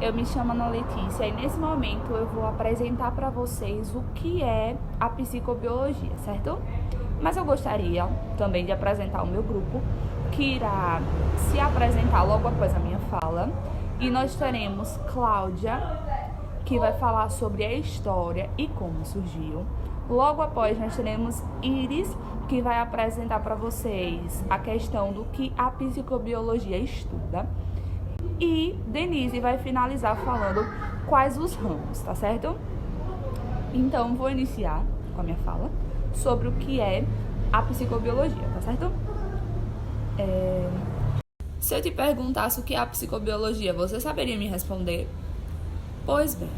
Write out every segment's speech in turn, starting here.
Eu me chamo Ana Letícia e nesse momento eu vou apresentar para vocês o que é a psicobiologia, certo? Mas eu gostaria também de apresentar o meu grupo, que irá se apresentar logo após a minha fala. E nós teremos Cláudia, que vai falar sobre a história e como surgiu. Logo após, nós teremos Iris, que vai apresentar para vocês a questão do que a psicobiologia estuda. E Denise vai finalizar falando quais os ramos, tá certo? Então, vou iniciar com a minha fala sobre o que é a psicobiologia, tá certo? Se eu te perguntasse o que é a psicobiologia, você saberia me responder? Pois bem,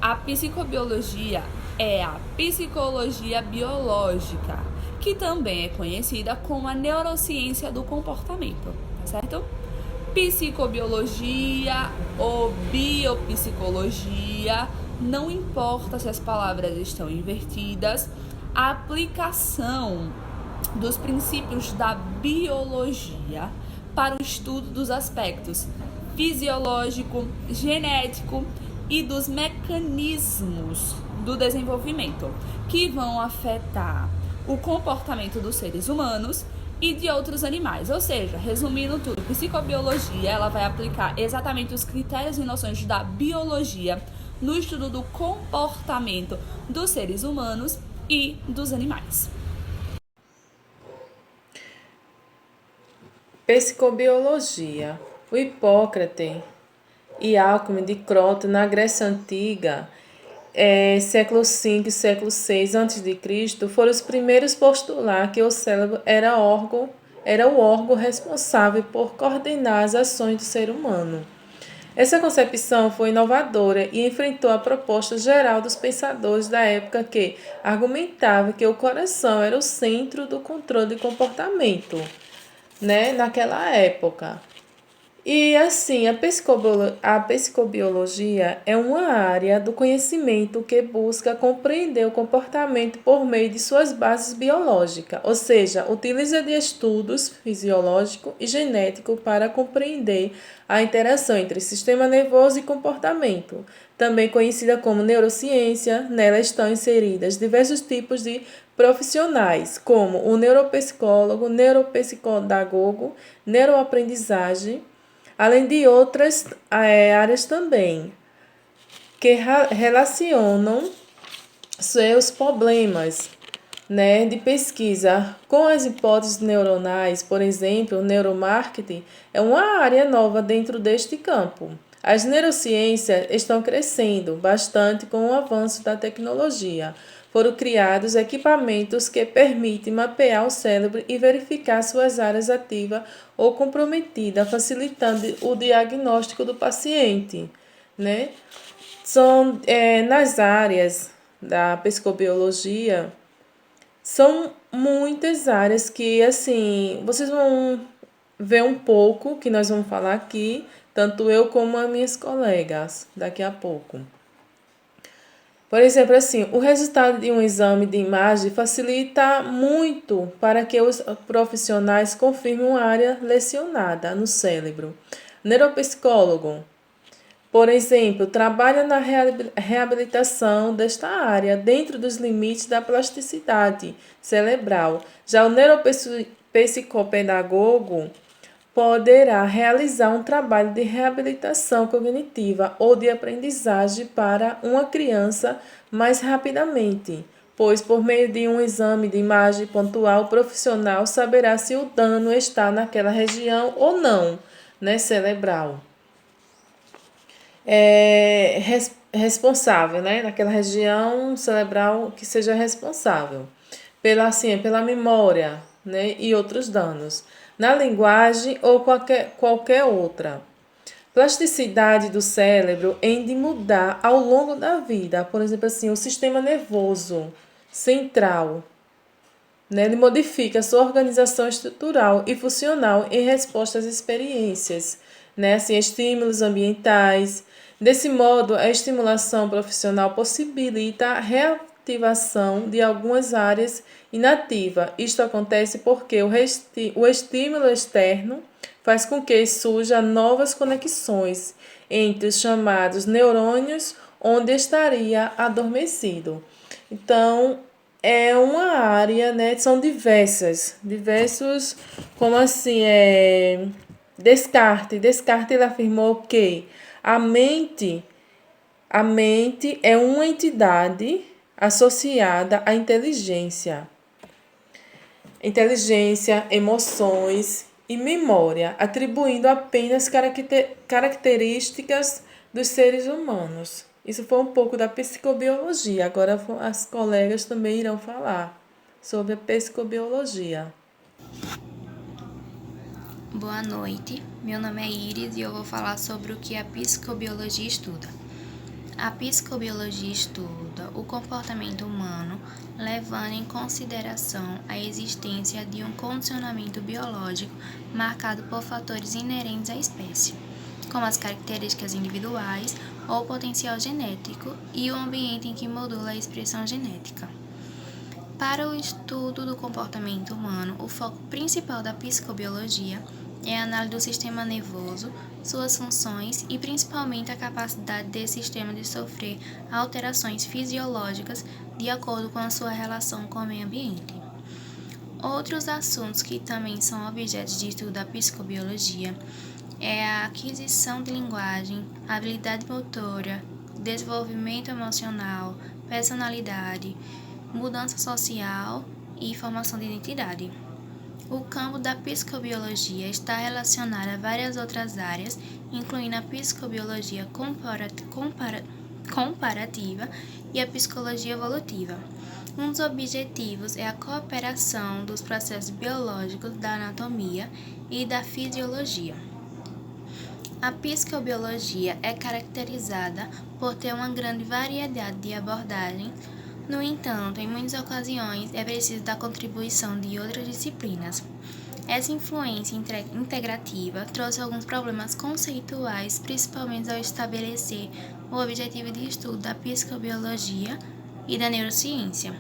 a psicobiologia é a psicologia biológica, que também é conhecida como a neurociência do comportamento, tá certo? Psicobiologia ou biopsicologia, não importa se as palavras estão invertidas, a aplicação dos princípios da biologia para o estudo dos aspectos fisiológico, genético e dos mecanismos do desenvolvimento que vão afetar o comportamento dos seres humanos e de outros animais. Ou seja, resumindo tudo, psicobiologia ela vai aplicar exatamente os critérios e noções da biologia no estudo do comportamento dos seres humanos e dos animais. Psicobiologia. O Hipócrates e Alckmin de Croton, na Grécia Antiga, século V e século VI a.C., foram os primeiros a postular que o cérebro era o órgão responsável por coordenar as ações do ser humano. Essa concepção foi inovadora e enfrentou a proposta geral dos pensadores da época que argumentava que o coração era o centro do controle de comportamento, né, naquela época. E assim, a psicobiologia é uma área do conhecimento que busca compreender o comportamento por meio de suas bases biológicas, ou seja, utiliza de estudos fisiológico e genético para compreender a interação entre sistema nervoso e comportamento. Também conhecida como neurociência, nela estão inseridas diversos tipos de profissionais, como o neuropsicólogo, neuropsicodagogo, neuroaprendizagem, além de outras áreas também, que relacionam seus problemas, né, de pesquisa com as hipóteses neuronais. Por exemplo, o neuromarketing é uma área nova dentro deste campo. As neurociências estão crescendo bastante com o avanço da tecnologia. Foram criados equipamentos que permitem mapear o cérebro e verificar suas áreas ativas ou comprometidas, facilitando o diagnóstico do paciente, né? Nas áreas da psicobiologia, são muitas áreas que, assim, vocês vão ver um pouco que nós vamos falar aqui, tanto eu como as minhas colegas, daqui a pouco. Por exemplo, assim, o resultado de um exame de imagem facilita muito para que os profissionais confirmem uma área lesionada no cérebro. Neuropsicólogo, por exemplo, trabalha na reabilitação desta área dentro dos limites da plasticidade cerebral. Já o neuropsicopedagogo poderá realizar um trabalho de reabilitação cognitiva ou de aprendizagem para uma criança mais rapidamente, pois por meio de um exame de imagem pontual, o profissional saberá se o dano está naquela região ou não, né, cerebral. Responsável, né, naquela região cerebral que seja responsável pela memória, né, e outros danos, na linguagem ou qualquer outra. Plasticidade do cérebro em de mudar ao longo da vida, por exemplo, assim, o sistema nervoso central, né, ele modifica a sua organização estrutural e funcional em resposta às experiências, né, assim, estímulos ambientais. Desse modo, a estimulação profissional possibilita a ativação de algumas áreas inativas. Isto acontece porque o estímulo externo faz com que surjam novas conexões entre os chamados neurônios onde estaria adormecido. Então, é uma área, né? São diversos, como assim, Descartes ele afirmou que a mente é uma entidade associada à inteligência, emoções e memória, atribuindo apenas características dos seres humanos. Isso foi um pouco da psicobiologia. Agora as colegas também irão falar sobre a psicobiologia. Boa noite, meu nome é Iris e eu vou falar sobre o que a psicobiologia estuda. A psicobiologia estuda o comportamento humano, levando em consideração a existência de um condicionamento biológico marcado por fatores inerentes à espécie, como as características individuais ou potencial genético e o ambiente em que modula a expressão genética. Para o estudo do comportamento humano, o foco principal da psicobiologia é a análise do sistema nervoso, suas funções e principalmente a capacidade desse sistema de sofrer alterações fisiológicas de acordo com a sua relação com o meio ambiente. Outros assuntos que também são objetos de estudo da psicobiologia é a aquisição de linguagem, habilidade motora, desenvolvimento emocional, personalidade, mudança social e formação de identidade. O campo da psicobiologia está relacionado a várias outras áreas, incluindo a psicobiologia comparativa e a psicologia evolutiva. Um dos objetivos é a cooperação dos processos biológicos da anatomia e da fisiologia. A psicobiologia é caracterizada por ter uma grande variedade de abordagens. No entanto, em muitas ocasiões é preciso da contribuição de outras disciplinas. Essa influência integrativa trouxe alguns problemas conceituais, principalmente ao estabelecer o objetivo de estudo da psicobiologia e da neurociência.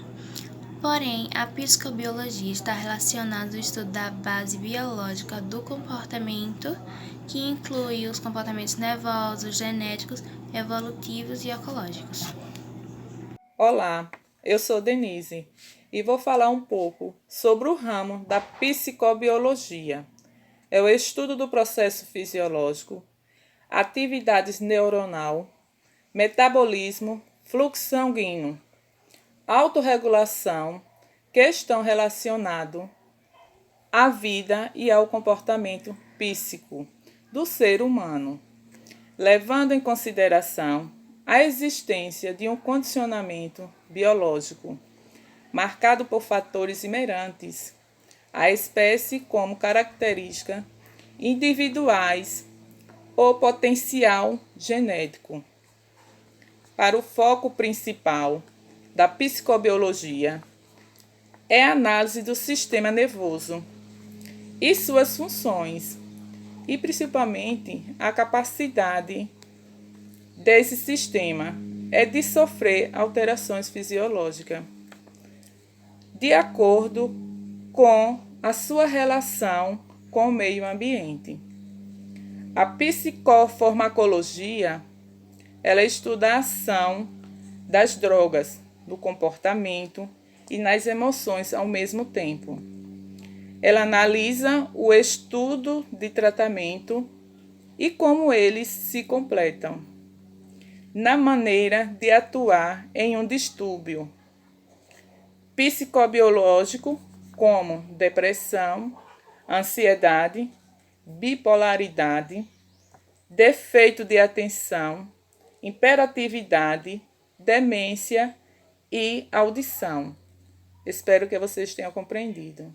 Porém, a psicobiologia está relacionada ao estudo da base biológica do comportamento, que inclui os comportamentos nervosos, genéticos, evolutivos e ecológicos. Olá, eu sou Denise e vou falar um pouco sobre o ramo da psicobiologia. É o estudo do processo fisiológico, atividades neuronal, metabolismo, fluxo sanguíneo, autorregulação, que estão relacionados à vida e ao comportamento psíquico do ser humano, levando em consideração a existência de um condicionamento biológico, marcado por fatores inerentes à espécie como características individuais ou potencial genético. Para o foco principal da psicobiologia é a análise do sistema nervoso e suas funções, e principalmente a capacidade desse sistema é de sofrer alterações fisiológicas, de acordo com a sua relação com o meio ambiente. A psicofarmacologia, ela estuda a ação das drogas, do comportamento e nas emoções ao mesmo tempo. Ela analisa o estudo de tratamento e como eles se completam na maneira de atuar em um distúrbio psicobiológico como depressão, ansiedade, bipolaridade, defeito de atenção, hiperatividade, demência e audição. Espero que vocês tenham compreendido.